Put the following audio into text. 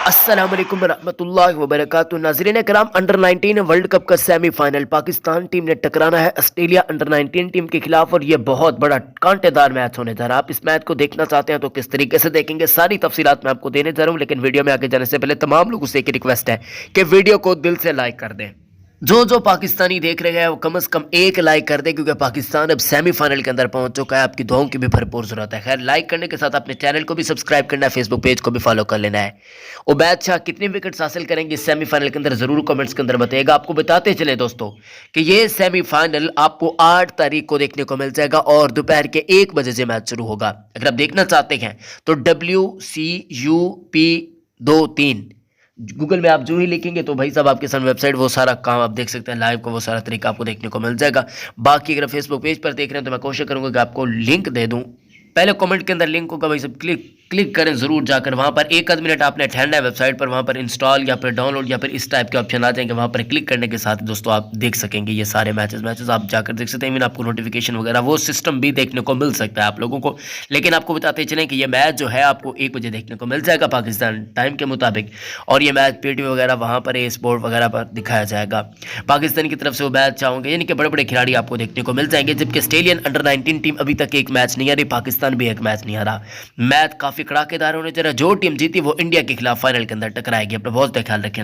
अस्सलाम वालेकुम रहमतुल्लाहि व बरकातुहू। नाज़रीन कराम, अंडर 19 वर्ल्ड कप का सेमीफाइनल पाकिस्तान टीम ने टकराना है ऑस्ट्रेलिया अंडर 19 टीम के खिलाफ और ये बहुत बड़ा कांटेदार मैच होने जा रहा है। आप इस मैच को देखना चाहते हैं तो किस तरीके से देखेंगे, सारी तफसीलात मैं आपको देने जा रहा हूँ। लेकिन वीडियो में आगे जाने से पहले तमाम लोगों से एक रिक्वेस्ट है कि वीडियो को दिल से लाइक कर दें। जो पाकिस्तानी देख रहे हैं वो कम से कम एक लाइक कर दे, क्योंकि पाकिस्तान अब सेमीफाइनल के अंदर पहुंच चुका है। आपकी दुआओं की भी भरपूर जरूरत है। खैर, लाइक करने के साथ अपने चैनल को भी सब्सक्राइब करना है, फेसबुक पेज को भी फॉलो कर लेना है। उबैद शाह कितनी विकेट्स हासिल करेंगे सेमीफाइनल के अंदर, जरूर कमेंट्स के अंदर बताइएगा। आपको बताते चले दोस्तों कि ये सेमीफाइनल आपको 8 तारीख को देखने को मिल जाएगा और दोपहर के 1 बजे से मैच शुरू होगा। अगर आप देखना चाहते हैं तो WCUP23 गूगल में आप जो ही लिखेंगे तो भाई साहब आपके सामने वेबसाइट, वो सारा काम आप देख सकते हैं लाइव का, वो सारा तरीका आपको देखने को मिल जाएगा। बाकी अगर फेसबुक पेज पर देख रहे हैं तो मैं कोशिश करूंगा कि आपको लिंक दे दूं। पहले कमेंट के अंदर लिंक होगा भाई साहब, क्लिक करें ज़रूर जाकर। वहाँ पर 1 आध मिनट आपने ठहरना है वेबसाइट पर। वहाँ पर इंस्टॉल या फिर डाउनलोड या फिर इस टाइप के ऑप्शन आ जाएंगे। वहाँ पर क्लिक करने के साथ दोस्तों आप देख सकेंगे ये सारे मैचेस आप जाकर देख सकते हैं। इवन आपको नोटिफिकेशन वगैरह वो सिस्टम भी देखने को मिल सकता है आप लोगों को। लेकिन आपको बताते चलें कि ये मैच जो है आपको 1 बजे देखने को मिल जाएगा पाकिस्तान टाइम के मुताबिक। और ये मैच PTV वगैरह वहाँ पर स्पोर्ट वगैरह पर दिखाया जाएगा। पाकिस्तान की तरफ से वो मैच चाहोगे, यानी कि बड़े बड़े खिलाड़ी आपको देखने को मिल जाएंगे। जबकि ऑस्ट्रेलियन अंडर 19 टीम अभी तक एक मैच नहीं आ रही, पाकिस्तान भी एक मैच नहीं आ रहा। मैच काफ़ी कड़ाकेदार होने जा रहा है। जो टीम जीती वो इंडिया के खिलाफ फाइनल के अंदर टकराएगी। अपना बहुत ख्याल रखें।